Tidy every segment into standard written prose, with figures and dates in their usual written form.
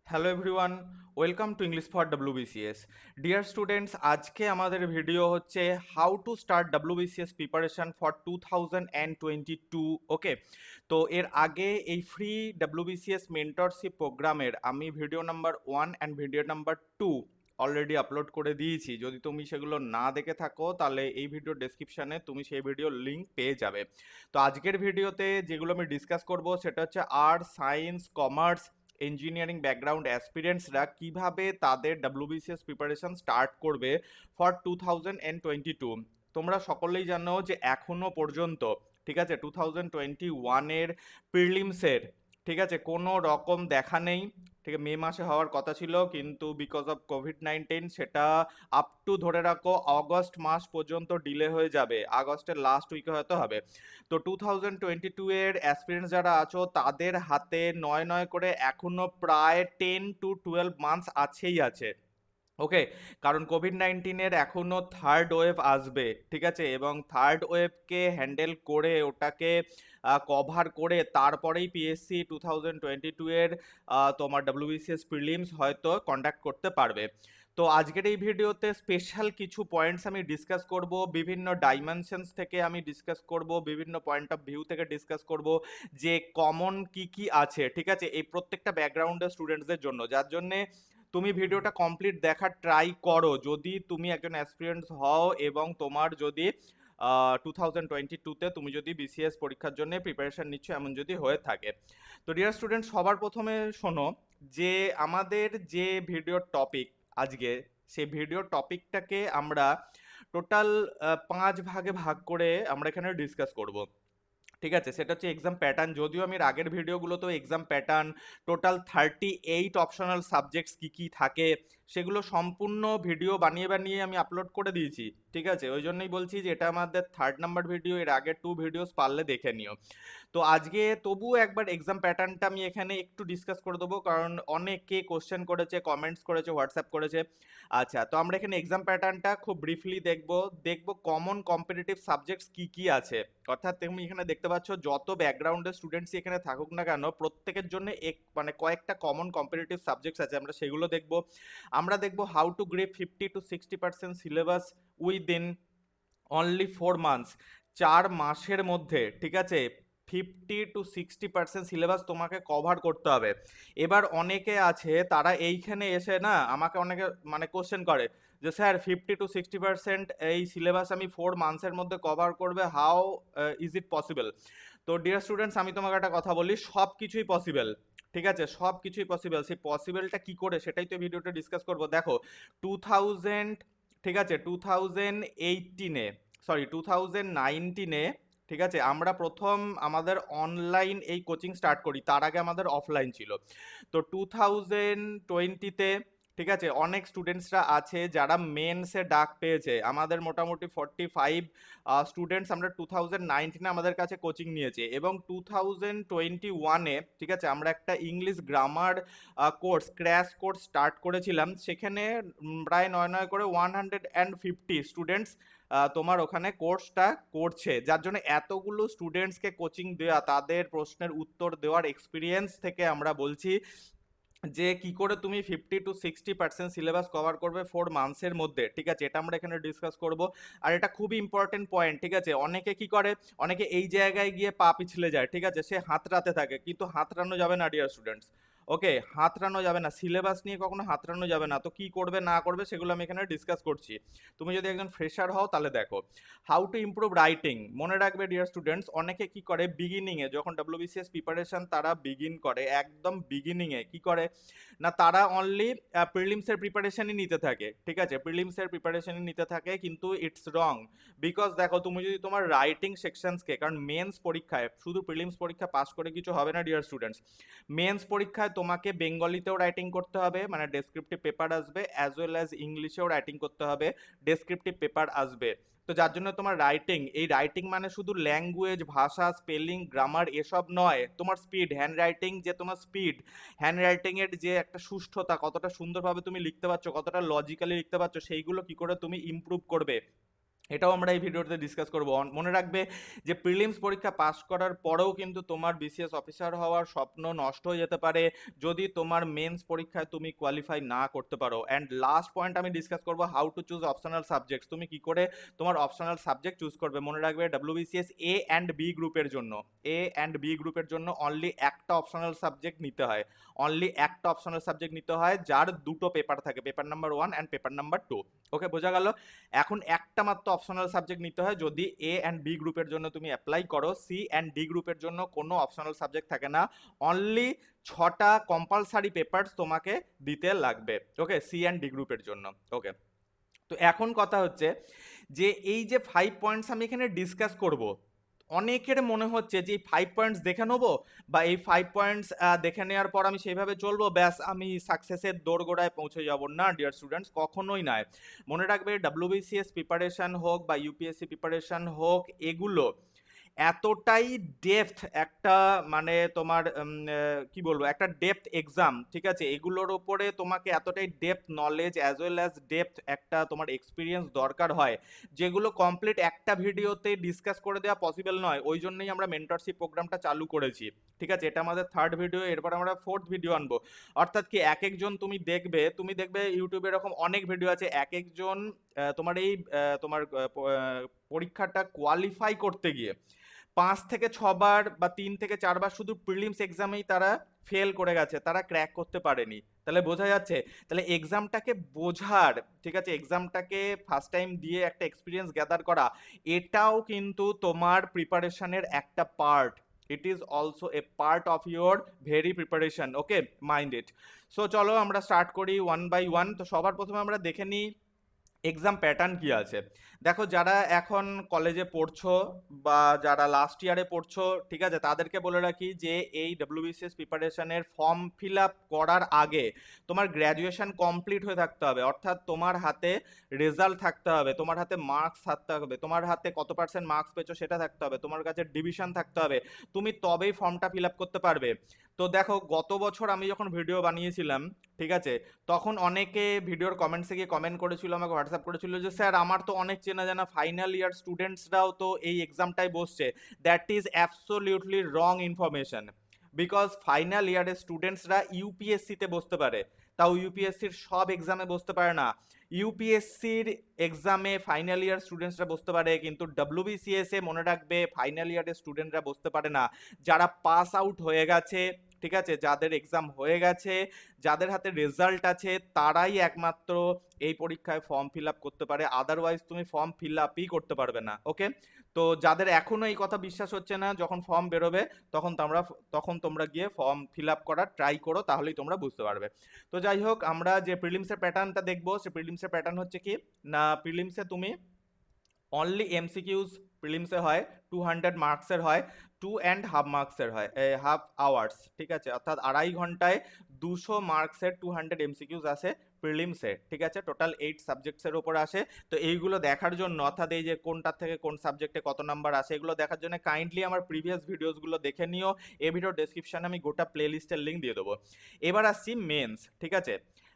Hello everyone, welcome to English for WBCS. Dear students, আজকে আমাদের video হচ্ছে how to start WBCS preparation for 2022। ওকে, তো এর আগে এই ফ্রি ডব্লিউবিসিএস মেন্টরশিপ প্রোগ্রামের আমি video number 1 and video number 2 already upload করে দিয়েছি। যদি তুমি সেগুলো না দেখে থাকো তাহলে এই ভিডিও ডেসক্রিপশানে তুমি সেই ভিডিওর লিঙ্ক পেয়ে যাবে। তো আজকের ভিডিওতে যেগুলো আমি ডিসকাস করব সেটা হচ্ছে arts, science, commerce, engineering background অ্যাসপিরেন্টসরা কিভাবে তাদের ডব্লিউবিসিএস প্রিপারেশন স্টার্ট করবে ফর 2022। তোমরা সকলেই জানো যে এখনো পর্যন্ত, ঠিক আছে, 2021-এর প্রিলিমসের, ঠিক আছে, কোনো রকম দেখা নেই। ঠিক আছে, মে মাসে হওয়ার কথা ছিল কিন্তু বিকজ অফ কোভিড-19 সেটা আপ টু ধরে রাখো অগস্ট মাস পর্যন্ত ডিলে হয়ে যাবে, আগস্টের লাস্ট উইকে হয়তো হবে। তো 2022-এর অ্যাসপিরেন্টস যারা আছো তাদের হাতে নয় নয় করে এখনো প্রায় 10 to 12 মান্থস আছেই আছে। ওকে, কারণ কোভিড-19-এর এখনো থার্ড ওয়েভ আসবে, ঠিক আছে, এবং থার্ড ওয়েভকে হ্যান্ডেল করে ওটাকে কভার করে তারপরেই পিএসসি 2022-এর তোমার ডব্লিউবিসিএস প্রিলিমস হয়তো কন্ডাক্ট করতে পারবে। তো আজকের এই ভিডিওতে স্পেশাল কিছু পয়েন্টস আমি ডিসকাস করব, বিভিন্ন ডাইমেনশনস থেকে আমি ডিসকাস করব, বিভিন্ন পয়েন্ট অফ ভিউ থেকে ডিসকাস করব যে কমন কি কি আছে, ঠিক আছে, এই প্রত্যেকটা ব্যাকগ্রাউন্ডের স্টুডেন্টসদের জন্য, যার জন্যে তুমি ভিডিওটা কমপ্লিট দেখার ট্রাই করো যদি তুমি একজন অ্যাসপিরেন্টস হও এবং তোমার যদি 2022-তে তুমি যদি বিসিএস পরীক্ষার জন্য প্রিপারেশন নিচ্ছ এমন যদি হয়ে থাকে। তো ডিয়ার স্টুডেন্ট, সবার প্রথমে শোনো যে আমাদের যে ভিডিওর টপিক আজকে, সেই ভিডিওর টপিকটাকে আমরা টোটাল 5 ভাগে ভাগ করে আমরা এখানে ডিসকাস করব। ঠিক আছে, সেটা হচ্ছে এক্সাম প্যাটার্ন। যদিও আমি এর আগের ভিডিওগুলোতেও exam pattern, total 38 optional subjects কী কী থাকে সেগুলো সম্পূর্ণ ভিডিও বানিয়ে বানিয়ে আমি আপলোড করে দিয়েছি। ঠিক আছে, ওই জন্যই বলছি যে এটা আমাদের থার্ড নাম্বার ভিডিও, এর আগের 2 ভিডিওস পারলে দেখে নিও। তো আজকে তবুও একবার এক্সাম প্যাটার্নটা আমি এখানে একটু ডিসকাস করে দেবো, কারণ অনেকে কোশ্চেন করেছে, কমেন্টস করেছে, হোয়াটসঅ্যাপ করেছে। আচ্ছা, তো আমরা এখানে এক্সাম প্যাটার্নটা খুব ব্রিফলি দেখবো কমন কম্পিটিটিভ সাবজেক্টস কি কি আছে। অর্থাৎ তুমি এখানে দেখতে পাচ্ছ যত ব্যাকগ্রাউন্ডের স্টুডেন্টসই এখানে থাকুক না কেন প্রত্যেকের জন্য মানে কয়েকটা কমন কম্পিটিটিভ সাবজেক্টস আছে, আমরা সেগুলো দেখবো। আমরা দেখবো how two grade 50 to 60% syllabus within only 4 months, 4 মাসের মধ্যে, ঠিক আছে, 50 to 60% সিলেবাস তোমাকে কভার করতে হবে। এবার অনেকে আছে তারা এইখানে এসে না আমাকে অনেকে মানে কোশ্চেন করে যে স্যার 50 to 60% এই সিলেবাস আমি 4 মান্থসের মধ্যে কভার করবে, হাউ ইজ ইট পসিবল? তো ডিয়ার স্টুডেন্টস, আমি তোমাকে একটা কথা বলি, সব কিছুই পসিবল। ঠিক আছে, সব কিছুই পসিবল। সেই পসিবলটা কি করে সেটাই তো ভিডিওটা ডিসকাস করবো। দেখো, 2000, ঠিক আছে, 2018-এ, সরি 2019-এ, ঠিক আছে, আমরা প্রথম আমাদের অনলাইন এই কোচিং স্টার্ট করি, তার আগে আমাদের অফলাইন ছিল। তো 2020-তে, ঠিক আছে, অনেক স্টুডেন্টসরা আছে যারা মেন্সে ডাক পেয়েছে। আমাদের মোটামুটি 45 স্টুডেন্টস আমরা 2019-এ আমাদের কাছে কোচিং নিয়েছে, এবং 2021-এ, ঠিক আছে, আমরা একটা English grammar course, crash course start করেছিলাম। সেখানে প্রায় নয় নয় করে 150 স্টুডেন্টস তোমার ওখানে কোর্সটা করছে, যার জন্য এতগুলো স্টুডেন্টসকে কোচিং দেওয়া, তাদের প্রশ্নের উত্তর দেওয়ার এক্সপিরিয়েন্স থেকে আমরা বলছি যে কি করে তুমি 50 to 60% সিলেবাস কভার করবে 4 মান্থসের মধ্যে। ঠিক আছে, এটা আমরা এখানে ডিসকাস করব। আর এটা খুবই ইম্পর্টেন্ট পয়েন্ট, ঠিক আছে। অনেকে কি করে, অনেকে এই জায়গায় গিয়ে পা পিছলে যায়, ঠিক আছে, সে হাতড়াতে থাকে, কিন্তু হাতড়ানো যাবে না ডিয়ার স্টুডেন্টস। ওকে, হাতড়ানো যাবে না, সিলেবাস নিয়ে কখনো হাতড়ানো যাবে না। তো কি করবে না করবে সেগুলো আমি এখানে ডিসকাস করছি। তুমি যদি একজন ফ্রেশার হও তাহলে দেখো হাউ টু ইমপ্রুভ রাইটিং। মনে রাখবে ডিয়ার স্টুডেন্টস, অনেকে কি করে বিগিনিংয়ে, যখন ডব্লিউবিসিএস প্রিপারেশন তারা বিগিন করে, একদম বিগিনিংয়ে কি করে না, তারা অনলি প্রিলিমসের প্রিপারেশনই নিতে থাকে। ঠিক আছে, প্রিলিমসের প্রিপারেশনই নিতে থাকে, কিন্তু ইটস রং। বিকজ দেখো, তুমি যদি তোমার রাইটিং সেকশনসকে, কারণ মেন্স পরীক্ষায় শুধু প্রিলিমস পরীক্ষা পাস করে কিছু হবে না ডিয়ার স্টুডেন্টস, মেন্স পরীক্ষায় তোমাকে বেঙ্গলিতেও রাইটিং করতে হবে, মানে ডেসক্রিপটিভ পেপার আসবে, অ্যাজ ওয়েল অ্যাজ ইংলিশেও রাইটিং করতে হবে, ডেসক্রিপটিভ পেপার আসবে। তো যার জন্য তোমার রাইটিং, এই রাইটিং মানে শুধু ল্যাঙ্গুয়েজ, ভাষা, স্পেলিং, গ্রামার এসব নয়, তোমার স্পিড, হ্যান্ড রাইটিং যে তোমার স্পিড, হ্যান্ড রাইটিংয়ের যে একটা সুষ্ঠুতা, কতটা সুন্দরভাবে তুমি লিখতে পারছো, কতটা লজিক্যালি লিখতে পারছো, সেইগুলো কি করে তুমি ইমপ্রুভ করবে, এটাও আমরা এই ভিডিওতে ডিসকাস করব। মনে রাখবে যে প্রিলিমস পরীক্ষা পাস করার পরেও কিন্তু তোমার বিসিএস অফিসার হওয়ার স্বপ্ন নষ্ট হয়ে যেতে পারে যদি তোমার মেন্স পরীক্ষায় তুমি কোয়ালিফাই না করতে পারো। অ্যান্ড লাস্ট পয়েন্ট আমি ডিসকাস করব how to choose optional subjects, তুমি কি করে তোমার অপশনাল সাবজেক্ট চুজ করবে। মনে রাখবে ডাব্লিউবিসিএস এ অ্যান্ড বি গ্রুপের জন্য, এ অ্যান্ড বি গ্রুপের জন্য অনলি একটা অপশনাল সাবজেক্ট নিতে হয়, অনলি একটা অপশনাল সাবজেক্ট নিতে হয় যার দুটো পেপার থাকে, paper number 1 and paper number 2। ওকে, বোঝা গেল? এখন একটা মাত্র অপশনাল সাবজেক্ট নিতে হয় যদি এ অ্যান্ড বি গ্রুপের জন্য তুমি অ্যাপ্লাই করো। সি অ্যান্ড ডি গ্রুপের জন্য কোনো অপশনাল সাবজেক্ট থাকে না, অনলি 6টা কম্পালসারি পেপারস তোমাকে দিতে লাগবে। ওকে, সি অ্যান্ড ডি গ্রুপের জন্য। ওকে, তো এখন কথা হচ্ছে যে এই যে 5 পয়েন্টস আমি এখানে ডিসকাস করব, অনেকের মনে হচ্ছে যে এই 5 পয়েন্টস দেখে নেবো বা এই 5 পয়েন্টস দেখে নেওয়ার পর আমি সেইভাবে চলবো, ব্যাস আমি সাকসেসের দোরগোড়ায় পৌঁছে যাব। না ডিয়ার স্টুডেন্টস, কখনোই নয়। মনে রাখবে ডাব্লিউবিসিএস প্রিপারেশন হোক বা ইউপিএসসি প্রিপারেশন হোক, এগুলো এতটাই ডেপথ একটা, মানে তোমার কি বলবো, একটা ডেপথ এক্সাম, ঠিক আছে? এগুলোর ওপরে তোমাকে এতটাই depth knowledge as well as depth একটা তোমার এক্সপিরিয়েন্স দরকার হয়, যেগুলো কমপ্লিট একটা ভিডিওতে ডিসকাস করে দেওয়া পসিবল নয়। ওই জন্যই আমরা মেন্টরশিপ প্রোগ্রামটা চালু করেছি, ঠিক আছে? এটা আমাদের 3rd ভিডিও, এরপর আমরা 4th ভিডিও আনবো। অর্থাৎ কি, এক একজন তুমি দেখবে ইউটিউবে এরকম অনেক ভিডিও আছে, এক একজন তোমার এই তোমার পরীক্ষাটা কোয়ালিফাই করতে গিয়ে 5 থেকে 6বার বা 3 থেকে 4বার শুধু প্রিলিমস এক্সামেই তারা ফেল করে গেছে, তারা ক্র্যাক করতে পারেনি। তাহলে বোঝা যাচ্ছে, তাহলে এক্সামটাকে বোঝার, ঠিক আছে, এক্সামটাকে ফার্স্ট টাইম দিয়ে একটা এক্সপিরিয়েন্স গ্যাদার করা, এটাও কিন্তু তোমার প্রিপারেশনের একটা part. It is also a part of your very preparation. Okay, mind it. So চলো আমরা স্টার্ট করি 1 বাই 1। তো সবার প্রথমে আমরা দেখে নিই এক্সাম প্যাটার্ন কি আছে। দেখো, যারা এখন কলেজে পড়ছো বা যারা লাস্ট ইয়ারে পড়ছো, ঠিক আছে, তাদেরকে বলে রাখি যে এই ডাব্লিউবিসিএস প্রিপারেশনের ফর্ম ফিল আপ করার আগে তোমার গ্র্যাজুয়েশন কমপ্লিট হয়ে থাকতে হবে। অর্থাৎ তোমার হাতে রেজাল্ট থাকতে হবে, তোমার হাতে মার্কস থাকতে হবে, তোমার হাতে কত পার্সেন্ট মার্কস পেয়েছো সেটা থাকতে হবে, তোমার কাছে ডিভিশন থাকতে হবে, তুমি তবেই ফর্মটা ফিল আপ করতে পারবে। তো দেখো, গত বছর আমি যখন ভিডিও বানিয়েছিলাম, ঠিক আছে, তখন অনেকে ভিডিওর কমেন্টসে গিয়ে কমেন্ট করেছিল, আমাকে হোয়াটসঅ্যাপ করেছিল যে স্যার আমার তো অনেক চেনা জানা ফাইনাল ইয়ার স্টুডেন্টসরাও তো এই এক্সামটাই বসছে। That is absolutely wrong information. Because final ইয়ারের স্টুডেন্টসরা ইউপিএসসিতে বসতে পারে, তাও ইউপিএসসির সব এক্সামে বসতে পারে না। ইউপিএসসির এক্সামে ফাইনাল ইয়ার স্টুডেন্টসরা বসতে পারে, কিন্তু ডাব্লিউবিসিএস এ মনে রাখবে ফাইনাল ইয়ারের স্টুডেন্টরা বসতে পারে না। যারা পাস আউট হয়ে গেছে, ঠিক আছে, যাদের এক্সাম হয়ে গেছে, যাদের হাতে রেজাল্ট আছে, তারাই একমাত্র এই পরীক্ষায় ফর্ম ফিল আপ করতে পারে, আদারওয়াইজ তুমি ফর্ম ফিল আপই করতে পারবে না। ওকে, তো যাদের এখনো এই কথা বিশ্বাস হচ্ছে না, যখন ফর্ম বেরোবে তখন তোমরা গিয়ে ফর্ম ফিল আপ করার ট্রাই করো, তাহলেই তোমরা বুঝতে পারবে। তো যাই হোক, আমরা যে প্রিলিমসের প্যাটার্নটা দেখবো, সে প্রিলিমসের প্যাটার্ন হচ্ছে কি না, প্রিলিমসে তুমি অনলি এমসিকিউজ প্রিলিমসে হয়, 200 মার্কসের হয়, 2.5 মার্কসের হয়, হাফ আওয়ার্স, ঠিক আছে, অর্থাৎ 2.5 ঘন্টায় 200 মার্কসের 200 এমসিকিউজ আসে প্রিলিমসে, ঠিক আছে, টোটাল 8 সাবজেক্টসের ওপর আসে। তো এইগুলো দেখার জন্য, অর্থাৎ এই যে কোনটা থেকে কোন সাবজেক্টে কত নাম্বার আসে, এগুলো দেখার জন্য কাইন্ডলি আমার প্রিভিয়াস ভিডিওসগুলো দেখে নিও। এই ভিডিওর ডেসক্রিপশনে আমি গোটা প্লেলিস্টের লিঙ্ক দিয়ে দেবো। এবার আসছি মেন্স, ঠিক আছে।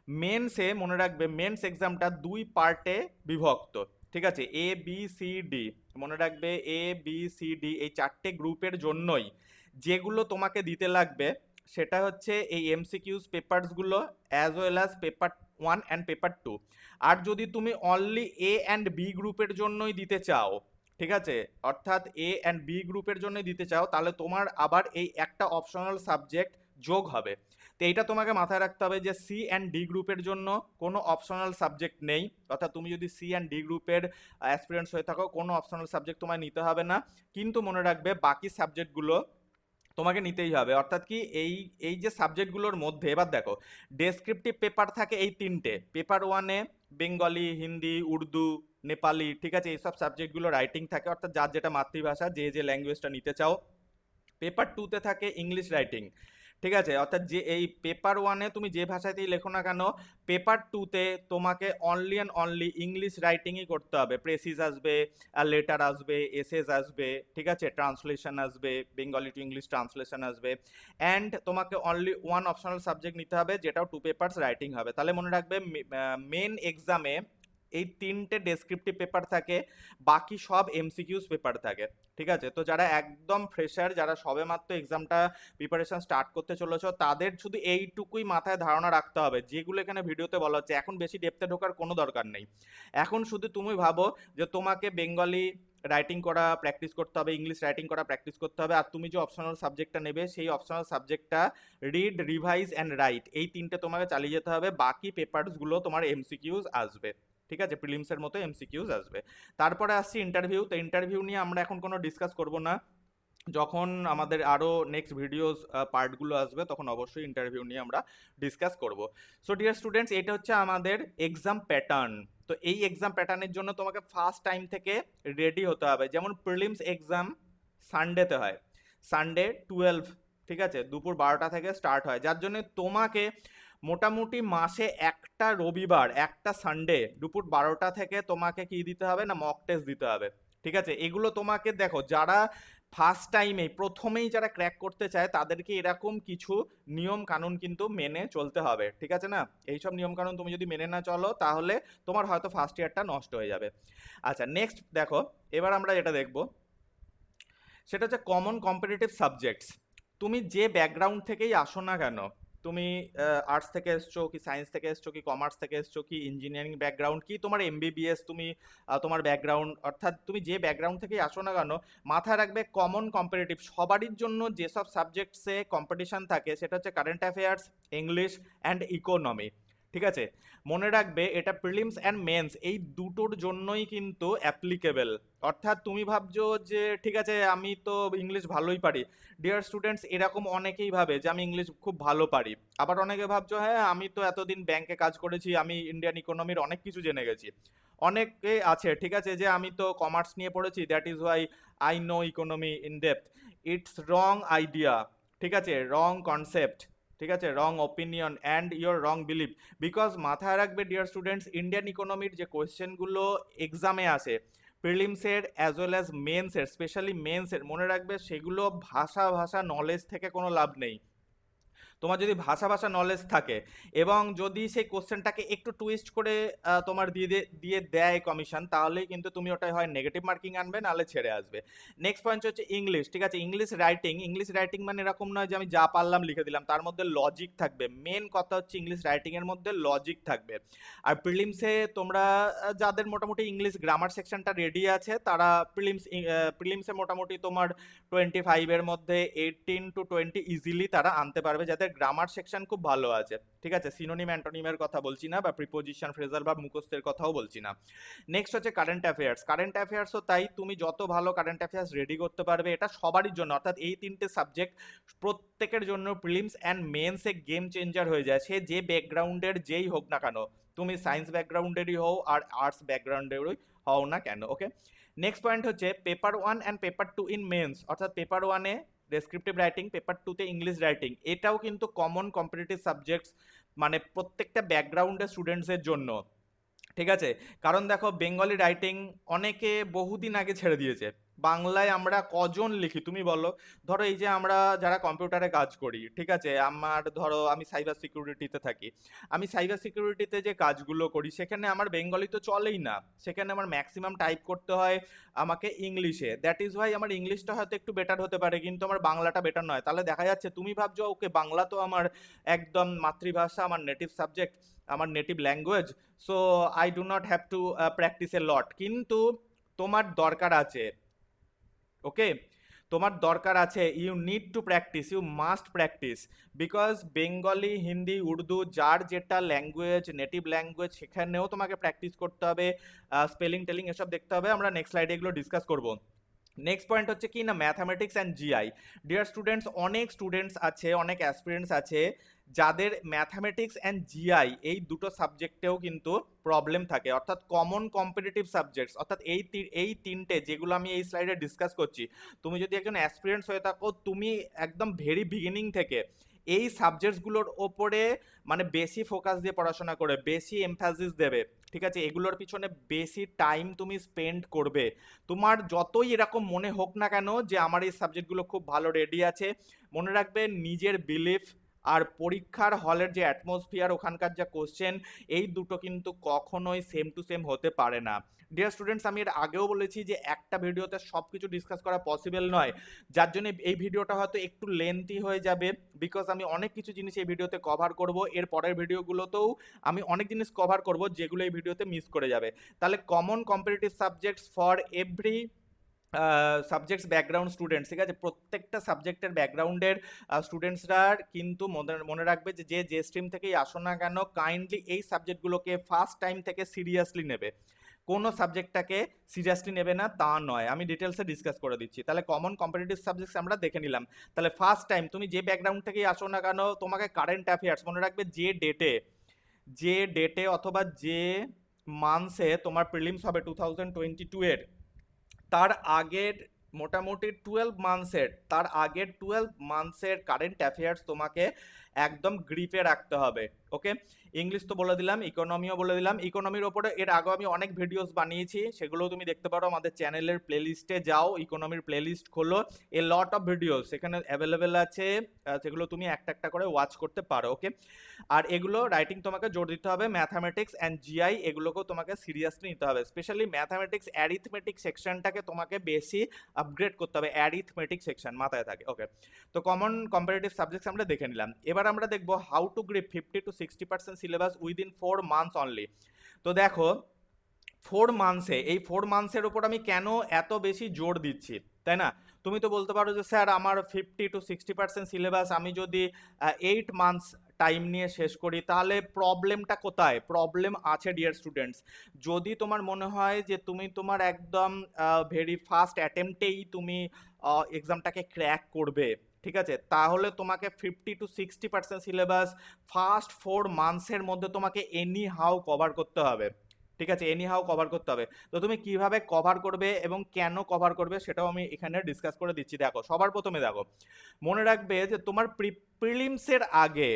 মেন্সে মনে রাখবে মেন্স এক্সামটা 2 পার্টে বিভক্ত, ঠিক আছে, এ বি সি ডি। মনে রাখবে এ বি সি ডি এই 4টে গ্রুপের জন্যই যেগুলো তোমাকে দিতে লাগবে সেটা হচ্ছে এই এমসিকিউজ পেপারসগুলো as well as paper 1 and paper 2। আর যদি তুমি অনলি এ অ্যান্ড বি গ্রুপের জন্যই দিতে চাও, ঠিক আছে, অর্থাৎ এ অ্যান্ড বি গ্রুপের জন্যই দিতে চাও, তাহলে তোমার আবার এই একটা অপশনাল সাবজেক্ট যোগ হবে। তো এইটা তোমাকে মাথায় রাখতে হবে যে সি অ্যান্ড ডি গ্রুপের জন্য কোনো অপশনাল সাবজেক্ট নেই। অর্থাৎ তুমি যদি সি অ্যান্ড ডি গ্রুপের অ্যাসপিরেন্টস হয়ে থাকো, কোনো অপশনাল সাবজেক্ট তোমায় নিতে হবে না। কিন্তু মনে রাখবে বাকি সাবজেক্টগুলো তোমাকে নিতেই হবে। অর্থাৎ কি, এই এই যে সাবজেক্টগুলোর মধ্যে এবার দেখো, ডেসক্রিপটিভ পেপার থাকে এই 3টে। পেপার 1-এ বেঙ্গলি, হিন্দি, উর্দু, নেপালি, ঠিক আছে, এইসব সাবজেক্টগুলো রাইটিং থাকে, অর্থাৎ যার যেটা মাতৃভাষা, যে যে ল্যাঙ্গুয়েজটা নিতে চাও। পেপার 2-তে থাকে ইংলিশ রাইটিং, ঠিক আছে, অর্থাৎ যে এই পেপার 1-এ তুমি যে ভাষাতেই লেখো না কেন, পেপার 2-তে তোমাকে অনলি অ্যান্ড অনলি ইংলিশ রাইটিংই করতে হবে। প্রেসিস আসবে, লেটার আসবে, এসেস আসবে, ঠিক আছে, ট্রান্সলেশন আসবে, বেঙ্গলি টু ইংলিশ ট্রান্সলেশন আসবে, অ্যান্ড তোমাকে অনলি 1 অপশনাল সাবজেক্ট নিতে হবে, যেটাও 2 পেপারস রাইটিং হবে। তাহলে মনে রাখবে মেন এক্সামে এই 3টে ডেসক্রিপটিভ পেপার থাকে, বাকি সব এমসিকিউস পেপার থাকে। ঠিক আছে, তো যারা একদম ফ্রেশার, যারা সবেমাত্র এক্সামটা প্রিপারেশন স্টার্ট করতে চলেছো, তাদের শুধু এইটুকুই মাথায় ধারণা রাখতে হবে, যেগুলো এখানে ভিডিওতে বলা হচ্ছে। এখন বেশি ডেপথে ঢোকার কোনো দরকার নেই। এখন শুধু তুমি ভাবো যে তোমাকে বেঙ্গলি রাইটিং করা প্র্যাকটিস করতে হবে, ইংলিশ রাইটিং করা প্র্যাকটিস করতে হবে, আর তুমি যে অপশনাল সাবজেক্টটা নেবে সেই অপশনাল সাবজেক্টটা রিড, রিভাইজ অ্যান্ড রাইট, এই 3টে তোমাকে চালিয়ে যেতে হবে। বাকি পেপারসগুলো তোমার এমসিকিউজ আসবে। ঠিক আছে, প্রিলিমসের মতো এমসিকিউজ আসবে। তারপরে আসছি ইন্টারভিউ। তো ইন্টারভিউ নিয়ে আমরা এখন কোনো ডিসকাস করব না, যখন আমাদের আরও নেক্সট ভিডিওস পার্টগুলো আসবে তখন অবশ্যই ইন্টারভিউ নিয়ে আমরা ডিসকাস করব। সো ডিয়ার স্টুডেন্টস, এটা হচ্ছে আমাদের এক্সাম প্যাটার্ন। তো এই এক্সাম প্যাটার্নের জন্য তোমাকে ফার্স্ট টাইম থেকে রেডি হতে হবে। যেমন প্রিলিমস এক্সাম সানডেতে হয়, সানডে 12, ঠিক আছে, দুপুর 12টা থেকে স্টার্ট হয়, যার জন্য তোমাকে মোটামুটি মাসে একটা রবিবার, একটা সানডে দুপুর 12টা থেকে তোমাকে কি দিতে হবে না, মক টেস্ট দিতে হবে। ঠিক আছে, এগুলো তোমাকে দেখো, যারা ফার্স্ট টাইমে প্রথমেই যারা ক্র্যাক করতে চায় তাদেরকে এরকম কিছু নিয়ম কানুন কিন্তু মেনে চলতে হবে। ঠিক আছে না, এইসব নিয়ম কানুন তুমি যদি মেনে না চলো তাহলে তোমার হয়তো ফার্স্ট ইয়ারটা নষ্ট হয়ে যাবে। আচ্ছা, নেক্সট দেখো, এবার আমরা যেটা দেখবো সেটা হচ্ছে কমন কম্পিটিটিভ সাবজেক্টস। তুমি যে ব্যাকগ্রাউন্ড থেকেই আসো না কেন, তুমি আর্টস থেকে এসছো কি সায়েন্স থেকে এসছো কি কমার্স থেকে এসছো কি ইঞ্জিনিয়ারিং ব্যাকগ্রাউন্ড কি তোমার এমবিবিএস, তুমি তোমার ব্যাকগ্রাউন্ড, অর্থাৎ তুমি যে ব্যাকগ্রাউন্ড থেকেই আসো না কেন, মাথায় রাখবে কমন কম্পিটিটিভ সবারই জন্য যেসব সাবজেক্টসে কম্পিটিশন থাকে সেটা হচ্ছে current affairs, English and economy. ঠিক আছে, মনে রাখবে এটা প্রিলিমস অ্যান্ড মেন্স এই দুটোর জন্যই কিন্তু অ্যাপ্লিকেবল। অর্থাৎ তুমি ভাবছো যে ঠিক আছে আমি তো ইংলিশ ভালোই পারি, ডিয়ার স্টুডেন্টস এরকম অনেকেই ভাবে যে আমি ইংলিশ খুব ভালো পারি। আবার অনেকে ভাবছো হ্যাঁ আমি তো এতদিন ব্যাংকে কাজ করেছি, আমি ইন্ডিয়ান ইকোনমির অনেক কিছু জেনে গেছি। অনেকে আছে ঠিক আছে যে আমি তো কমার্স নিয়ে পড়েছি, that is why I know economy in depth. It's wrong idea, ঠিক আছে, রং কনসেপ্ট, ঠিক আছে, wrong opinion and your wrong believe. Because মাথায় রাখবে ডিয়ার স্টুডেন্টস, ইন্ডিয়ান ইকোনমির যে কোয়েশ্চেনগুলো এক্সামে আসে, প্রিলিমসের অ্যাজ ওয়েল অ্যাজ মেন্সের, স্পেশালি মেন্সের, মনে রাখবে সেগুলো ভাষা নলেজ থেকে কোনো লাভ নেই। তোমার যদি ভাষা নলেজ থাকে এবং যদি সেই কোশ্চেনটাকে একটু টুইস্ট করে তোমার দিয়ে দেয় কমিশন, তাহলেই কিন্তু তুমি ওটাই হয় নেগেটিভ মার্কিং আনবে, নাহলে ছেড়ে আসবে। নেক্সট পয়েন্ট হচ্ছে ইংলিশ। ঠিক আছে, ইংলিশ রাইটিং, ইংলিশ রাইটিং মানে এরকম নয় যে আমি যা পারলাম লিখে দিলাম, তার মধ্যে লজিক থাকবে। মেন কথা হচ্ছে ইংলিশ রাইটিংয়ের মধ্যে লজিক থাকবে। আর প্রিলিমসে তোমরা যাদের মোটামুটি ইংলিশ গ্রামার সেকশনটা রেডি আছে তারা প্রিলিমসে মোটামুটি তোমার 25-এর মধ্যে 18 to 20 ইজিলি তারা আনতে পারবে, যাদের গ্রামার সেকশন খুব ভালো আছে। ঠিক আছে, সিনোনিম অ্যান্টোনিমের কথা বলছি না, বা প্রিপোজিশন ফ্রেজাল বা মুখস্থের কথাও বলছি না। নেক্সট হচ্ছে কারেন্ট অ্যাফেয়ার্স। কারেন্ট অ্যাফেয়ার্সও তাই, তুমি যত ভালো কারেন্ট অ্যাফেয়ার্স রেডি করতে পারবে, এটা সবারই জন্য, অর্থাৎ এই 3টে সাবজেক্ট প্রত্যেকের জন্য প্রিলিমস অ্যান্ড মেন্সে গেম চেঞ্জার হয়ে যায়, সে যে ব্যাকগ্রাউন্ডের যেই হোক না কেন, তুমি সায়েন্স ব্যাকগ্রাউন্ডেরই হও আর আর্টস ব্যাকগ্রাউন্ডেরই হও না কেন। ওকে, নেক্সট পয়েন্ট হচ্ছে paper 1 and paper 2 in mains, অর্থাৎ পেপার 1-এ ডেসক্রিপটিভ রাইটিং, পেপার 2-তে ইংলিশ রাইটিং। এটাও কিন্তু কমন কম্পিটিটিভ সাবজেক্টস, মানে প্রত্যেকটা ব্যাকগ্রাউন্ডের স্টুডেন্টসের জন্য। ঠিক আছে, কারণ দেখো বেঙ্গলি রাইটিং অনেকে বহুদিন আগে ছেড়ে দিয়েছে, বাংলায় আমরা কজন লিখি তুমি বলো। ধরো এই যে আমরা যারা কম্পিউটারে কাজ করি, ঠিক আছে, আমার ধরো আমি সাইবার সিকিউরিটিতে থাকি, আমি সাইবার সিকিউরিটিতে যে কাজগুলো করি সেখানে আমার বেঙ্গলি তো চলেই না, সেখানে আমার ম্যাক্সিমাম টাইপ করতে হয় আমাকে ইংলিশে। দ্যাট ইজ ওয়াই আমার ইংলিশটা হয়তো একটু বেটার হতে পারে কিন্তু আমার বাংলাটা বেটার নয়। তাহলে দেখা যাচ্ছে তুমি ভাবছো ওকে বাংলা তো আমার একদম মাতৃভাষা, আমার নেটিভ সাবজেক্ট, আমার native language, so I do not have to practice a lot. কিন্তু তোমার দরকার আছে, ওকে, তোমার দরকার আছে, you need to practice, you must practice. Because Bengali, Hindi, Urdu, যার যেটা ল্যাঙ্গুয়েজ, নেটিভ ল্যাঙ্গুয়েজ, সেখানেও তোমাকে প্র্যাকটিস করতে হবে, স্পেলিং টেলিং এসব দেখতে হবে। আমরা নেক্সট স্লাইডে এগুলো ডিসকাস করবো। নেক্সট পয়েন্ট হচ্ছে কি না, mathematics and GI. Dear students, অনেক স্টুডেন্টস আছে, অনেক অ্যাসপিরেন্টস আছে যাদের ম্যাথামেটিক্স অ্যান্ড জিআই এই দুটো সাবজেক্টেও কিন্তু প্রবলেম থাকে, অর্থাৎ কমন কম্পিটিটিভ সাবজেক্টস, অর্থাৎ এই 3টে যেগুলো আমি এই স্লাইডে ডিসকাস করছি, তুমি যদি একজন অ্যাসপিরেন্টস হয়ে থাকো, তুমি একদম ভেরি বিগিনিং থেকে এই সাবজেক্টসগুলোর ওপরে মানে বেশি ফোকাস দিয়ে পড়াশোনা করে, বেশি এমফাসিস দেবে। ঠিক আছে, এগুলোর পিছনে বেশি টাইম তুমি স্পেন্ড করবে। তোমার যতই এরকম মনে হোক না কেন যে আমার এই সাবজেক্টগুলো খুব ভালো রেডি আছে, মনে রাখবে নিজের বিলিফ, আর পরীক্ষার হলের যে অ্যাটমসফিয়ার, ওখানকার যা কোশ্চেন, এই দুটো কিন্তু কখনোই সেম টু সেম হতে পারে না। ডিয়ার স্টুডেন্টস, আমি এর আগেও বলেছি যে একটা ভিডিওতে সব কিছু ডিসকাস করা পসিবল নয়, যার জন্য এই ভিডিওটা হয়তো একটু লেন্থি হয়ে যাবে, বিকজ আমি অনেক কিছু জিনিস এই ভিডিওতে কভার করব। এর পরের ভিডিওগুলোতেও আমি অনেক জিনিস কভার করব যেগুলো এই ভিডিওতে মিস করে যাবে। তাহলে common competitive subjects for every subjects background students, ঠিক আছে, প্রত্যেকটা সাবজেক্টের ব্যাকগ্রাউন্ডের স্টুডেন্টসরা কিন্তু মনে রাখবে যে যে স্ট্রিম থেকেই আসো না কেন, কাইন্ডলি এই সাবজেক্টগুলোকে ফার্স্ট টাইম থেকে সিরিয়াসলি নেবে। কোনো সাবজেক্টটাকে সিরিয়াসলি নেবে না তা নয়, আমি ডিটেলসে ডিসকাস করে দিচ্ছি। তাহলে কমন কম্পিটিটিভ সাবজেক্টস আমরা দেখে নিলাম। তাহলে ফার্স্ট টাইম তুমি যে ব্যাকগ্রাউন্ড থেকেই আসো না কেন, তোমাকে কারেন্ট অ্যাফেয়ার্স মনে রাখবে, যে ডেটে অথবা যে মান্থসে তোমার প্রিলিমস হবে 2022 এর, তার আগের মোটামুটি 12 মান্থসের কারেন্ট অ্যাফেয়ার্স তোমাকে একদম গ্রিপে রাখতে হবে। ওকে, ইংলিশ তো বলে দিলাম, ইকোনমিও বলে দিলাম। ইকোনমির ওপরে এর আগে আমি অনেক ভিডিওস বানিয়েছি, সেগুলো তুমি দেখতে পারো আমাদের চ্যানেলের প্লেলিস্টে যাও, ইকোনমির প্লেলিস্ট খোলো, এ লট অফ ভিডিওস সেখানে অ্যাভেলেবেল আছে, সেগুলো তুমি একটা একটা করে ওয়াচ করতে পারো। ওকে, আর এগুলো রাইটিং তোমাকে জোর দিতে হবে, ম্যাথামেটিক্স অ্যান্ড জিআই এগুলোকেও তোমাকে সিরিয়াসলি নিতে হবে, স্পেশালি ম্যাথামেটিক্স অ্যারিথমেটিক সেকশনটাকে তোমাকে বেশি আপগ্রেড করতে হবে, অ্যারিথমেটিক সেকশন মাথায় থাকে। ওকে, তো কমন কম্পারেটিভ সাবজেক্টস আমরা দেখে নিলাম। এবার আমরা দেখবো how to grip 50 to 60% syllabus within 4 months অনলি। তো দেখো 4 মান্থসে, এই 4 মান্থসের উপর আমি কেন এত বেশি জোর দিচ্ছি, তাই না? তুমি তো বলতে পারো যে স্যার আমার 50 to 60% সিলেবাস আমি যদি 8 মান্থস টাইম নিয়ে শেষ করি, তাহলে প্রবলেমটা কোথায়? প্রবলেম আছে ডিয়ার স্টুডেন্টস, যদি তোমার মনে হয় যে তুমি তোমার একদম ভেরি ফার্স্ট অ্যাটেম্পটেই তুমি এক্সামটাকে ক্র্যাক করবে, ঠিক আছে, তাহলে তোমাকে 50 to 60% সিলেবাস ফার্স্ট 4 মান্থসের মধ্যে তোমাকে এনি হাউ কভার করতে হবে, ঠিক আছে, এনি হাউ কভার করতে হবে। তো তুমি কিভাবে কভার করবে এবং কেন কভার করবে সেটাও আমি এখানে ডিসকাস করে দিচ্ছি। দেখো, সবার প্রথমে দেখো, মনে রাখবে যে তোমার প্রিলিমসের আগে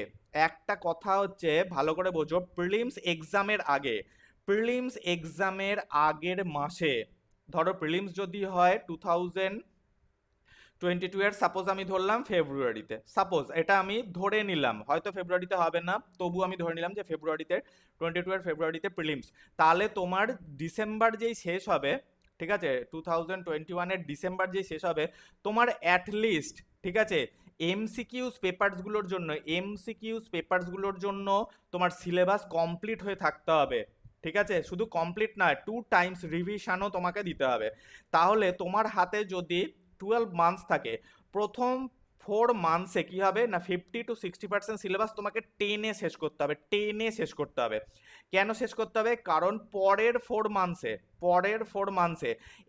একটা কথা হচ্ছে, ভালো করে বোঝো, প্রিলিমস এক্সামের আগের মাসে, ধরো প্রিলিমস যদি হয় 2022 এর, সাপোজ আমি ধরলাম ফেব্রুয়ারিতে, সাপোজ এটা আমি ধরে নিলাম, হয়তো ফেব্রুয়ারিতে হবে না, তবু আমি ধরে নিলাম যে ফেব্রুয়ারিতে, 2022 এর ফেব্রুয়ারিতে প্রিলিমস, তোমার ডিসেম্বর যেই শেষ হবে, ঠিক আছে, 2021 এর ডিসেম্বর যেই শেষ হবে, তোমার অ্যাটলিস্ট, ঠিক আছে, এমসিকিউস পেপারসগুলোর জন্য তোমার সিলেবাস কমপ্লিট হয়ে থাকতে হবে, ঠিক আছে, শুধু কমপ্লিট নয়, 2 টাইমস রিভিশনও তোমাকে দিতে হবে। তাহলে তোমার হাতে যদি 12 মান্থস থাকে, প্রথম 4 মান্থসে কি হবে না, 50 to 60% সিলেবাস তোমাকে টেনে শেষ করতে হবে। কেন শেষ করতে হবে? কারণ পরের 4 মান্থসে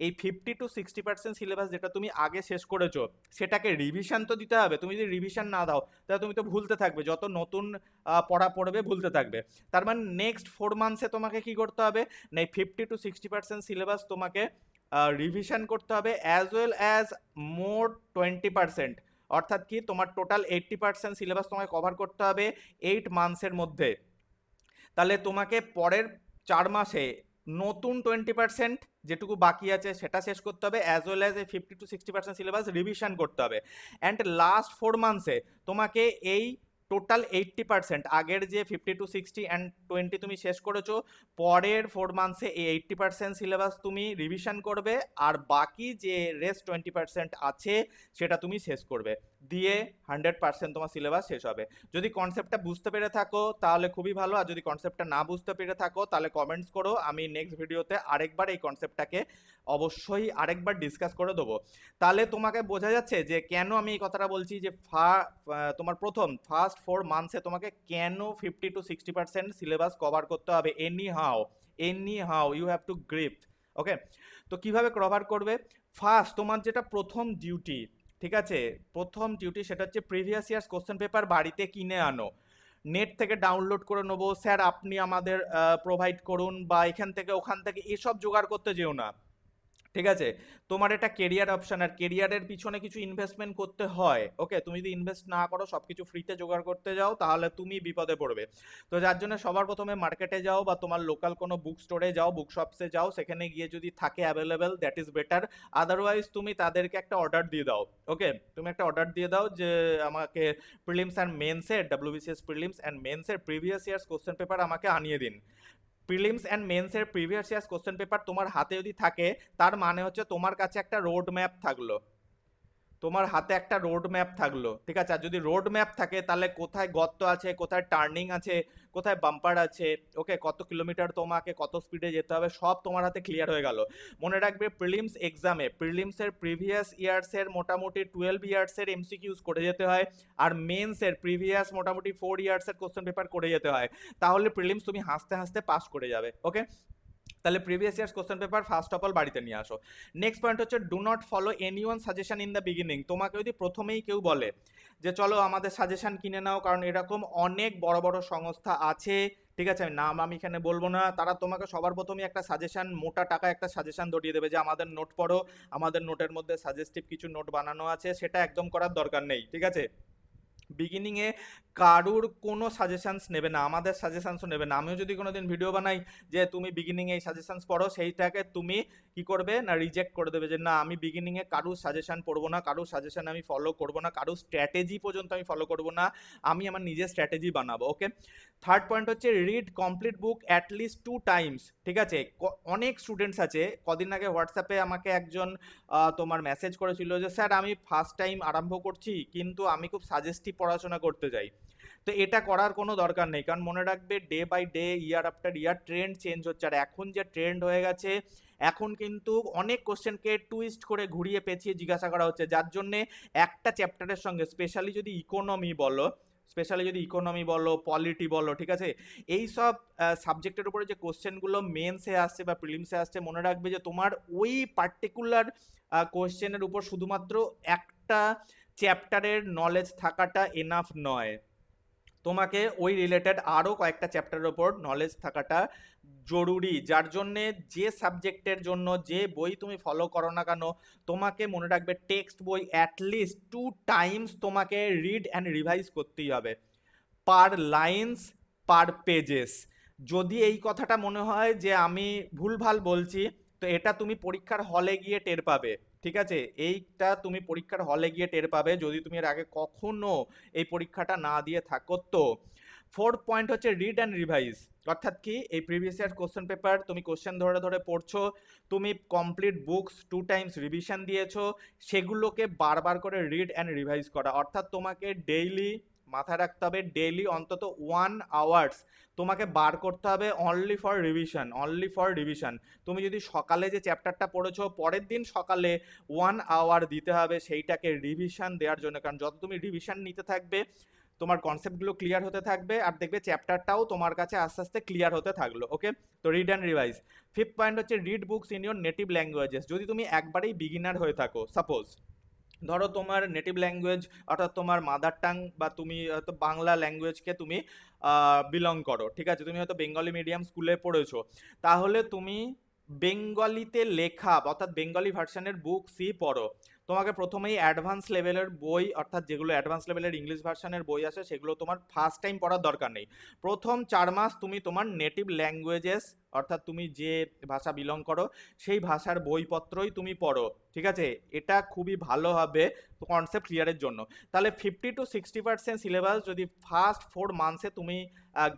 এই 50 to 60% সিলেবাস যেটা তুমি আগে শেষ করেছো, সেটাকে রিভিশন তো দিতে হবে। তুমি যদি রিভিশন না দাও, তাহলে তুমি তো ভুলতে থাকবে, যত নতুন পড়া পড়বে ভুলতে থাকবে। তার মানে নেক্সট 4 মান্থসে তোমাকে কি করতে হবে না, এই 50 to 60% সিলেবাস তোমাকে রিভিশন করতে হবে, অ্যাজ ওয়েল অ্যাজ মোর 20%, অর্থাৎ কি তোমার টোটাল 80% সিলেবাস তোমাকে কভার করতে হবে 8 মান্থসের মধ্যে। তাহলে তোমাকে পরের 4 মাসে নতুন 20% যেটুকু বাকি আছে সেটা শেষ করতে হবে, অ্যাজ ওয়েল অ্যাজ এই 50 to 60% সিলেবাস রিভিশন করতে হবে। অ্যান্ড লাস্ট 4 মান্থসে তোমাকে এই টোটাল 80%, আগের যে 50 to 60 অ্যান্ড 20 তুমি শেষ করেছো, পরের 4 মান্থসে এই 80% সিলেবাস তুমি রিভিশন করবে, আর বাকি যে রেস্ট 20% আছে সেটা তুমি শেষ করবে, দিয়ে 100% তোমার সিলেবাস শেষ হবে। যদি কনসেপ্টটা বুঝতে পেরে থাকো তাহলে খুবই ভালো, আর যদি কনসেপ্টটা না বুঝতে পেরে থাকো তাহলে কমেন্টস করো, আমি নেক্সট ভিডিওতে আরেকবার এই কনসেপ্টটাকে অবশ্যই আরেকবার ডিসকাস করে দেবো। তাহলে তোমাকে বোঝা যাচ্ছে যে কেন আমি এই কথাটা বলছি, যে তোমার ফার্স্ট 4 মান্থসে তোমাকে কেন 50 to 60% সিলেবাস কভার করতে হবে, anyhow you have to grip. Okay, তো কিভাবে কভার করবে? ফার্স্ট তোমার যেটা প্রথম ডিউটি, ঠিক আছে, সেটা হচ্ছে প্রিভিয়াস ইয়ার্স কোশ্চেন পেপার বাড়িতে কিনে আনো, নেট থেকে ডাউনলোড করে নেবো, স্যার আপনি আমাদের প্রোভাইড করুন, বা এখান থেকে ওখান থেকে এসব জোগাড় করতে যেও না। ঠিক আছে, তোমার এটা কেরিয়ার অপশন, আর কেরিয়ারের পিছনে কিছু ইনভেস্টমেন্ট করতে হয়। ওকে, তুমি যদি ইনভেস্ট না করো, সবকিছু ফ্রিতে জোগাড় করতে যাও, তাহলে তুমি বিপদে পড়বে। তো যার জন্য সবার প্রথমে মার্কেটে যাও বা তোমার লোকাল কোনো বুক স্টোরে যাও, বুক শপসে যাও, সেখানে গিয়ে যদি থাকে available, that is better. Otherwise তুমি তাদেরকে একটা অর্ডার দিয়ে দাও। ওকে, তুমি একটা অর্ডার দিয়ে দাও যে আমাকে প্রিলিমস অ্যান্ড মেন্সের, ডাব্লিউবিসিএস প্রিলিমস অ্যান্ড মেন্সের প্রিভিয়াস ইয়ার্স কোশ্চেন পেপার আমাকে আনিয়ে দিন। প্রিলিমস অ্যান্ড মেন্সের প্রিভিয়াস ইয়ার্স কোশ্চেন পেপার তোমার হাতে যদি থাকে, তার মানে হচ্ছে তোমার কাছে একটা রোড ম্যাপ থাকলো, তোমার হাতে একটা রোড ম্যাপ থাকলো। ঠিক আছে, আর যদি রোড ম্যাপ থাকে, তাহলে কোথায় গর্ত আছে, কোথায় টার্নিং আছে, কোথায় বাম্পার আছে, ওকে, কত কিলোমিটার তোমাকে কত স্পিডে যেতে হবে, সব তোমার হাতে ক্লিয়ার হয়ে গেল। মনে রাখবে, প্রিলিমস এক্সামে প্রিলিমসের প্রিভিয়াস ইয়ার্সের মোটামুটি 12 ইয়ার্সের এমসিকিউজ করে যেতে হয়, আর মেন্সের প্রিভিয়াস মোটামুটি 4 ইয়ার্সের কোশ্চেন পেপার করে যেতে হয়। তাহলে প্রিলিমস তুমি হাসতে হাসতে পাস করে যাবে। ওকে, তাহলে previous years question paper first of all বাড়িতে নিয়ে আসো। নেক্সট পয়েন্ট হচ্ছে, do not follow any one suggestion in the beginning. তোমাকে যদি প্রথমেই কেউ বলে যে চলো আমাদের সাজেশন কিনে নাও, কারণ এরকম অনেক বড় বড় সংস্থা আছে, ঠিক আছে, নাম আমি এখানে বলবো না, তারা তোমাকে সবার প্রথমে একটা সাজেশন, মোটা টাকা একটা সাজেশন ধরিয়ে দেবে যে আমাদের নোট পড়ো, আমাদের নোটের মধ্যে সাজেস্টিভ কিছু নোট বানানো আছে। সেটা একদম করার দরকার নেই। ঠিক আছে, বিগিনিংয়ে কারুর কোনো সাজেশনস নেবে না, আমাদের সাজেশনসও নেবে না। আমিও যদি কোনোদিন ভিডিও বানাই যে তুমি বিগিনিংয়ে এই সাজেশনস পড়ো, সেইটাকে তুমি কি করবে না, রিজেক্ট করে দেবে যে না, আমি বিগিনিংয়ে কারুর সাজেশন পড়বো না, কারুর সাজেশন আমি ফলো করবো না, কারুর স্ট্র্যাটেজি পর্যন্ত আমি ফলো করবো না, আমি আমার নিজের স্ট্র্যাটেজি বানাবো। ওকে, থার্ড পয়েন্ট হচ্ছে, রিড কমপ্লিট বুক অ্যাটলিস্ট 2 টাইমস। ঠিক আছে, অনেক স্টুডেন্টস আছে, কদিন আগে হোয়াটসঅ্যাপে আমাকে একজন তোমার মেসেজ করেছিল যে স্যার আমি ফার্স্ট টাইম আরম্ভ করছি, কিন্তু আমি খুব সাজেস্টিভ পড়াশোনা করতে চাই। তো এটা করার কোনো দরকার নেই, কারণ মনে রাখবে, day by day, year after year trend change হচ্ছে, আর এখন যে ট্রেন্ড হয়ে গেছে, এখন কিন্তু অনেক কোশ্চেনকে টুইস্ট করে ঘুরিয়ে পেঁচিয়ে জিজ্ঞাসা করা হচ্ছে, যার জন্যে একটা চ্যাপ্টারের সঙ্গে, স্পেশালি যদি ইকোনমি বলো, পলিটি বলো, ঠিক আছে, এই সব সাবজেক্টের উপরে যে কোশ্চেনগুলো মেন্সে আসছে বা প্রিলিমসে আসছে, মনে রাখবে যে তোমার ওই পার্টিকুলার কোশ্চেনের উপর শুধুমাত্র একটা চ্যাপ্টারের নলেজ থাকাটা এনাফ নয়, তোমাকে ওই রিলেটেড আরও কয়েকটা চ্যাপ্টারের ওপর নলেজ থাকাটা জরুরি। যার জন্যে যে সাবজেক্টের জন্য যে বই তুমি ফলো করো না কেন, তোমাকে মনে রাখবে টেক্সট বই অ্যাটলিস্ট 2 টাইমস তোমাকে রিড অ্যান্ড রিভাইজ করতেই হবে, পার লাইন্স, পার পেজেস। যদি এই কথাটা মনে হয় যে আমি ভুলভাল বলছি, তো এটা তুমি পরীক্ষার হলে গিয়ে টের পাবে। ঠিক আছে, এইটা তুমি পরীক্ষার হলে গিয়ে টের পাবে, যদি তুমি এর আগে কখনো এই পরীক্ষাটা না দিয়ে থাকো। তো ফোর্থ পয়েন্ট হচ্ছে, রিড অ্যান্ড রিভাইজ। অর্থাৎ কি, এই প্রিভিয়াস ইয়ার কোশ্চেন পেপার তুমি কোশ্চেন ধরে ধরে পড়ছো, তুমি কমপ্লিট বুকস 2 টাইমস রিভিশন দিয়েছো, সেগুলোকে বারবার করে রিড অ্যান্ড রিভাইজ করা। অর্থাৎ তোমাকে ডেইলি, মাথায় রাখতে হবে, ডেইলি অন্তত 1 আওয়ার্স তোমাকে বার করতে হবে only for revision, only for revision. তুমি যদি সকালে যে চ্যাপ্টারটা পড়েছো, পরের দিন সকালে 1 আওয়ার দিতে হবে সেইটাকে রিভিশন দেওয়ার জন্য, কারণ যত তুমি রিভিশন নিতে থাকবে, তোমার কনসেপ্টগুলো ক্লিয়ার হতে থাকবে, আর দেখবে চ্যাপ্টারটাও তোমার কাছে আস্তে আস্তে ক্লিয়ার হতে থাকলো। ওকে, তো read and revise. Fifth point হচ্ছে, read books in your native languages. যদি তুমি একবারেই বিগিনার হয়ে থাকো, সাপোজ ধরো তোমার নেটিভ ল্যাঙ্গুয়েজ অর্থাৎ তোমার মাদার টাং, বা তুমি হয়তো বাংলা ল্যাঙ্গুয়েজকে তুমি বিলং করো, ঠিক আছে, তুমি হয়তো বেঙ্গলি মিডিয়াম স্কুলে পড়েছো, তাহলে তুমি বেঙ্গলিতে লেখা অর্থাৎ বেঙ্গলি ভার্সনের বুকসই পড়ো। তোমাকে প্রথমেই অ্যাডভান্স লেভেলের বই, অর্থাৎ যেগুলো অ্যাডভান্স লেভেলের ইংলিশ ভার্সনের বই আছে, সেগুলো তোমার ফার্স্ট টাইম পড়ার দরকার নেই। প্রথম 4 মাস তুমি তোমার নেটিভ ল্যাঙ্গুয়েজেস, অর্থাৎ তুমি যে ভাষা বিলং করো সেই ভাষার বইপত্রই তুমি পড়ো। ঠিক আছে, এটা খুবই ভালো হবে কনসেপ্ট ক্লিয়ারের জন্য। তাহলে 50 to 60% সিলেবাস যদি ফার্স্ট 4 মান্থসে তুমি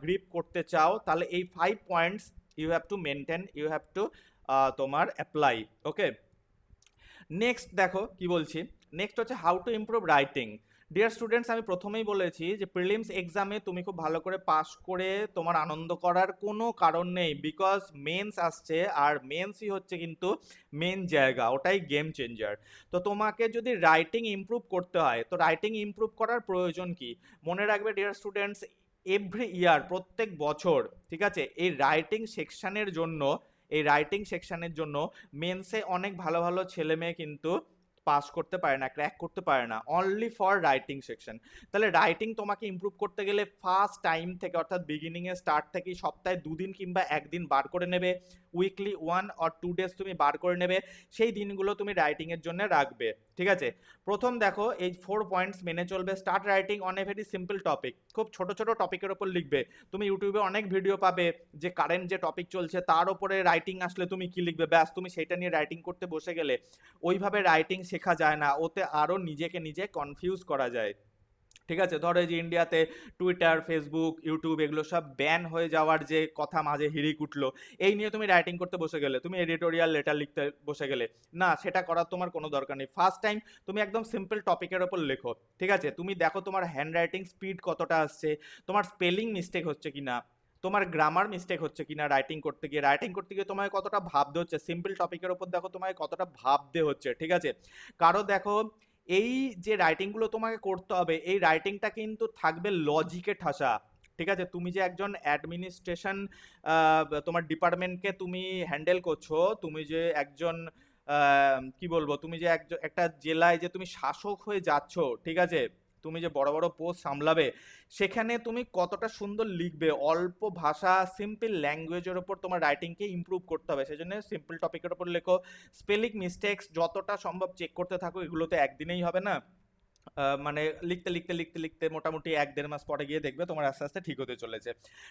গ্রিপ করতে চাও, তাহলে এই 5 points you have to maintain, you have to তোমার অ্যাপ্লাই। ওকে, নেক্সট দেখো কি বলছি। নেক্সট হচ্ছে, how to improve writing. Dear students, আমি প্রথমেই বলেছি যে প্রিলিমস এক্সামে তুমি খুব ভালো করে পাস করে তোমার আনন্দ করার কোনো কারণ নেই, বিকজ মেন্স আসছে, আর মেন্সই হচ্ছে কিন্তু মেন জায়গা, ওটাই গেম চেঞ্জার। তো তোমাকে যদি রাইটিং ইমপ্রুভ করতে হয়, তো রাইটিং ইমপ্রুভ করার প্রয়োজন কি, মনে রাখবে ডিয়ার স্টুডেন্টস, এভরি ইয়ার, প্রত্যেক বছর, ঠিক আছে, এই রাইটিং সেকশনের জন্য মেন্সে অনেক ভালো ভালো ছেলে মেয়ে কিন্তু পাস করতে পারে না, ক্র্যাক করতে পারে না, অনলি ফর রাইটিং সেকশন। তাহলে রাইটিং তোমাকে ইমপ্রুভ করতে গেলে ফার্স্ট টাইম থেকে অর্থাৎ বিগিনিংয়ে স্টার্ট থেকেই সপ্তাহে 2 দিন কিংবা 1 দিন বার করে নেবে, উইকলি 1 or 2 days তুমি বার করে নেবে, সেই দিনগুলো তুমি রাইটিংয়ের জন্য রাখবে। ঠিক আছে, প্রথম দেখো এই 4 পয়েন্টস মেনে চলবে। Start writing on a very simple topic, খুব ছোট ছোট টপিকের ওপর লিখবে। তুমি ইউটিউবে অনেক ভিডিও পাবে যে কারেন্ট যে টপিক চলছে তার ওপরে রাইটিং আসলে তুমি কি লিখবে, ব্যাস তুমি সেটা নিয়ে রাইটিং করতে বসে গেলে ওইভাবে রাইটিং শেখা যায় না, ওতে আরও নিজেকে নিজে কনফিউজ করা যায়। ঠিক আছে, ধরো এই যে ইন্ডিয়াতে টুইটার, ফেসবুক, ইউটিউব এগুলো সব ব্যান হয়ে যাওয়ার যে কথা মাঝে হিড়িক উঠলো, এই নিয়ে তুমি রাইটিং করতে বসে গেলে, তুমি এডিটোরিয়াল লেটার লিখতে বসে গেলে, না সেটা করার তোমার কোনো দরকার নেই। ফার্স্ট টাইম তুমি একদম সিম্পল টপিকের ওপর লেখো। ঠিক আছে, তুমি দেখো তোমার হ্যান্ড রাইটিং স্পিড কতটা আসছে, তোমার স্পেলিং মিস্টেক হচ্ছে কিনা, তোমার গ্রামার মিস্টেক হচ্ছে কিনা রাইটিং করতে গিয়ে তোমায় কতটা ভাবতে হচ্ছে, সিম্পল টপিকের ওপর দেখো তোমায় কতটা ভাবতে হচ্ছে। ঠিক আছে, কারো দেখো এই যে রাইটিংগুলো তোমাকে করতে হবে, এই রাইটিংটা কিন্তু থাকবে লজিকে ঠাসা। ঠিক আছে, তুমি যে একজন অ্যাডমিনিস্ট্রেশন, তোমার ডিপার্টমেন্টকে তুমি হ্যান্ডেল করছো, তুমি যে একজন কি বলবো, তুমি যে একটা জেলায় যে তুমি শাসক হয়ে যাচ্ছ, ঠিক আছে, তুমি যে বড় বড় পোস্ট সামলাবে, সেখানে তুমি কতটা সুন্দর লিখবে, অল্প ভাষা, সিম্পল ল্যাঙ্গুয়েজের ওপর তোমার রাইটিংকে ইমপ্রুভ করতে হবে। সেজন্য সিম্পল টপিকের ওপর লেখো, স্পেলিং মিস্টেক্স যতটা সম্ভব চেক করতে থাকো, এগুলো তো একদিনেই হবে না, মানে লিখতে লিখতে লিখতে লিখতে মোটামুটি 1-1.5 মাস পরে গিয়ে দেখবে তোমার আস্তে আস্তে ঠিক হতে চলেছে।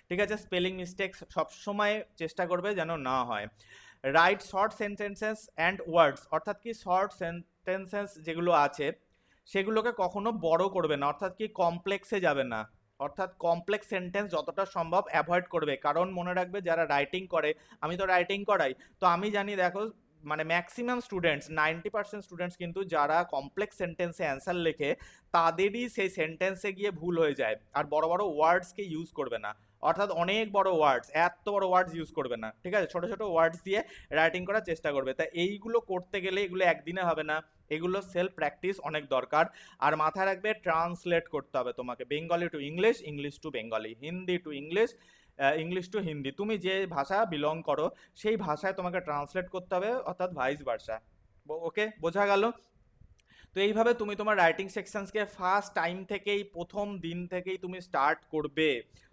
ঠিক আছে, স্পেলিং মিস্টেক্স সবসময় চেষ্টা করবে যেন না হয়। রাইট শর্ট সেন্টেন্সেস অ্যান্ড ওয়ার্ডস, অর্থাৎ কি শর্ট সেন্টেন্সেস যেগুলো আছে সেগুলোকে কখনো বড় করবে না, অর্থাৎ কি কমপ্লেক্সে যাবে না, অর্থাৎ কমপ্লেক্স সেন্টেন্স যতটা সম্ভব অ্যাভয়েড করবে। কারণ মনে রাখবে যারা রাইটিং করে, আমি তো রাইটিং করাই, তো আমি জানি দেখো মানে ম্যাক্সিমাম স্টুডেন্টস, 90% স্টুডেন্টস কিন্তু যারা কমপ্লেক্স সেন্টেন্সে অ্যান্সার লেখে তাদেরই সেই সেন্টেন্সে গিয়ে ভুল হয়ে যায়, আর বড় বড় ওয়ার্ডসকে ইউজ করবে না, অর্থাৎ অনেক বড় ওয়ার্ডস, এত বড় ওয়ার্ডস ইউজ করবে না। ঠিক আছে, ছোট ছোট ওয়ার্ডস দিয়ে রাইটিং করার চেষ্টা করবে। তা এইগুলো করতে গেলে এগুলো একদিনে হবে না, এগুলো সেলফ প্র্যাকটিস অনেক দরকার। আর মাথায় রাখবে ট্রান্সলেট করতে হবে তোমাকে, Bengali to English, English to Bengali, Hindi to English, English to Hindi, তুমি যে ভাষা বিলং করো সেই ভাষায় তোমাকে ট্রান্সলেট করতে হবে, অর্থাৎ ভাইস ভার্সা। ওকে, বোঝা গেল? তো এইভাবে তুমি তোমার রাইটিং সেকশনসকে ফার্স্ট টাইম থেকেই, প্রথম দিন থেকেই তুমি স্টার্ট করবে,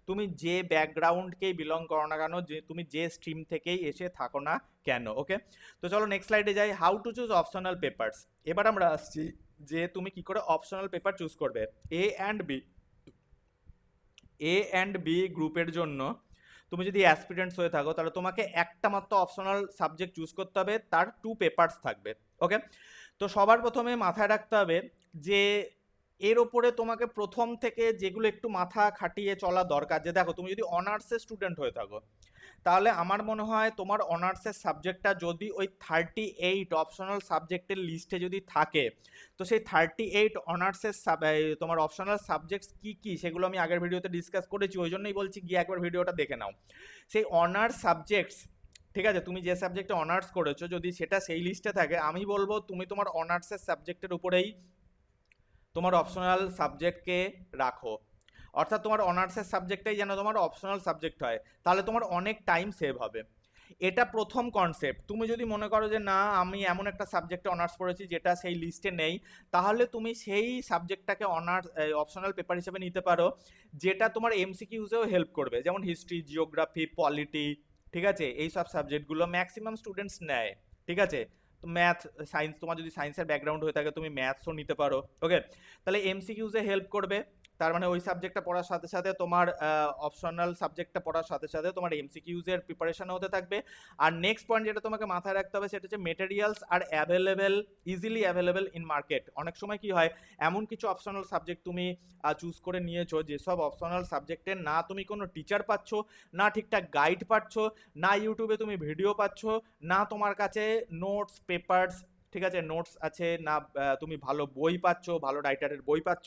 তুমি যে ব্যাকগ্রাউন্ডকেই বিলং করো না কেন, যে তুমি যে স্ট্রিম থেকেই এসে থাকো না কেন। ওকে, তো চলো নেক্সট স্লাইডে যাই। How to choose optional papers. এবার আমরা আসছি যে তুমি কি করে অপশনাল পেপার চুজ করবে। এ অ্যান্ড বি গ্রুপের জন্য তুমি যদি অ্যাসপিরেন্টস হয়ে থাকো, তাহলে তোমাকে একটা মাত্র অপশনাল সাবজেক্ট চুজ করতে হবে, তার 2 পেপারস থাকবে। ওকে, তো সবার প্রথমে মাথায় রাখতে হবে যে এর ওপরে তোমাকে প্রথম থেকে যেগুলো একটু মাথা খাটিয়ে চলা দরকার, যে দেখো তুমি যদি অনার্সের স্টুডেন্ট হয়ে থাকো, তাহলে আমার মনে হয় তোমার অনার্সের সাবজেক্টটা যদি ওই 38 অপশনাল সাবজেক্টের লিস্টে যদি থাকে, তো সেই 38 অনার্সের তোমার অপশনাল সাবজেক্টস কি কি সেগুলো আমি আগের ভিডিওতে ডিসকাস করেছি, ওই জন্যই বলছি গিয়ে একবার ভিডিওটা দেখে নাও। সেই অনার্স সাবজেক্টস, ঠিক আছে, তুমি যে সাবজেক্টে অনার্স করেছো যদি সেটা সেই লিস্টে থাকে, আমি বলবো তুমি তোমার অনার্সের সাবজেক্টের উপরেই তোমার অপশনাল সাবজেক্টকে রাখো, অর্থাৎ তোমার অনার্সের সাবজেক্টটাই যেন তোমার অপশনাল সাবজেক্ট হয়, তাহলে তোমার অনেক টাইম সেভ হবে। এটা প্রথম কনসেপ্ট। তুমি যদি মনে করো যে না আমি এমন একটা সাবজেক্টে অনার্স পড়েছি যেটা সেই লিস্টে নেই, তাহলে তুমি সেই সাবজেক্টটাকে অনার্স অপশনাল পেপার হিসেবে নিতে পারো, যেটা তোমার এমসিকিউজেও হেল্প করবে, যেমন হিস্ট্রি, জিওগ্রাফি, পলিটি। ঠিক আছে, এই সব সাবজেক্টগুলো ম্যাক্সিমাম স্টুডেন্টস নেয়। ঠিক আছে, তো ম্যাথ, সায়েন্স, তোমার যদি সায়েন্সের ব্যাকগ্রাউন্ড হয়ে থাকে তুমি ম্যাথসও নিতে পারো। ওকে, তাহলে এমসিকিউজে হেল্প করবে, তার মানে ওই সাবজেক্টটা পড়ার সাথে সাথে তোমার অপশনাল সাবজেক্টটা পড়ার সাথে সাথে তোমার এমসিকিউজের প্রিপারেশনও হতে থাকবে। আর নেক্সট পয়েন্ট যেটা তোমাকে মাথায় রাখতে হবে সেটা হচ্ছে মেটেরিয়ালস আর available, easily available in market. অনেক সময় কি হয়, এমন কিছু অপশনাল সাবজেক্ট তুমি চুজ করে নিয়েছো যেসব অপশনাল সাবজেক্টে না তুমি কোনো টিচার পাচ্ছ, না ঠিকঠাক গাইড পাচ্ছ, না ইউটিউবে তুমি ভিডিও পাচ্ছ, না তোমার কাছে নোটস পেপারস, ঠিক আছে, নোটস আছে না, তুমি ভালো বই পাচ্ছ, ভালো রাইটারের বই পাচ্ছ।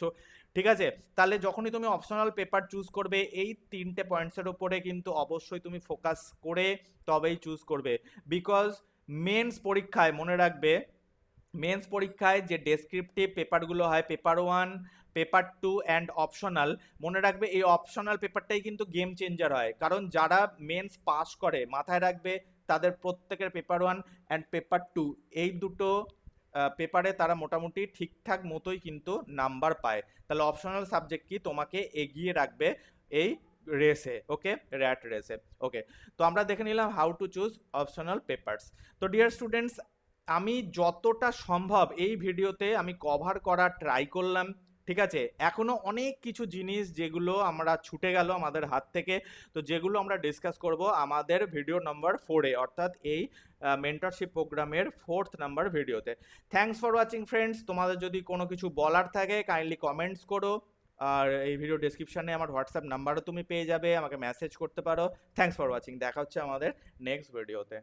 ঠিক আছে, তাহলে যখনই তুমি অপশনাল পেপার চুজ করবে এই 3টে পয়েন্টসের উপরে কিন্তু অবশ্যই তুমি ফোকাস করে তবেই চুজ করবে। বিকজ মেন্স পরীক্ষায় মনে রাখবে, মেন্স পরীক্ষায় যে ডেসক্রিপটিভ পেপারগুলো হয়, পেপার 1, পেপার 2 অ্যান্ড অপশনাল, মনে রাখবে এই অপশনাল পেপারটাই কিন্তু গেম চেঞ্জার হয়। কারণ যারা মেন্স পাস করে মাথায় রাখবে তাদের প্রত্যেকের পেপার 1 অ্যান্ড পেপার 2 এই দুটো পেপারে তারা মোটামুটি ঠিকঠাক মতোই কিন্তু নাম্বার পায়। তাহলে অপশনাল সাবজেক্ট কি তোমাকে এগিয়ে রাখবে এই রেসে, ওকে, র্যাট রেসে। ওকে, তো আমরা দেখে নিলাম how to choose optional papers. তো ডিয়ার স্টুডেন্টস, আমি যতটা সম্ভব এই ভিডিওতে আমি কভার করার ট্রাই করলাম, ঠিক আছে। এখনো অনেক কিছু জিনিস যেগুলো আমরা ছুটে গেল আমাদের হাত থেকে, তো যেগুলো আমরা ডিসকাস করব আমাদের ভিডিও নাম্বার 4-এ, অর্থাৎ এই মেন্টরশিপ প্রোগ্রামের 4th নাম্বার ভিডিওতে। Thanks for watching friends. তোমাদের যদি কোনো কিছু বলার থাকে কাইন্ডলি কমেন্টস করো, আর এই ভিডিও ডেসক্রিপশনে আমার হোয়াটসঅ্যাপ নাম্বারও তুমি পেয়ে যাবে, আমাকে মেসেজ করতে পারো। থ্যাঙ্কস ফর ওয়াচিং, দেখা হচ্ছে আমাদের নেক্সট ভিডিওতে।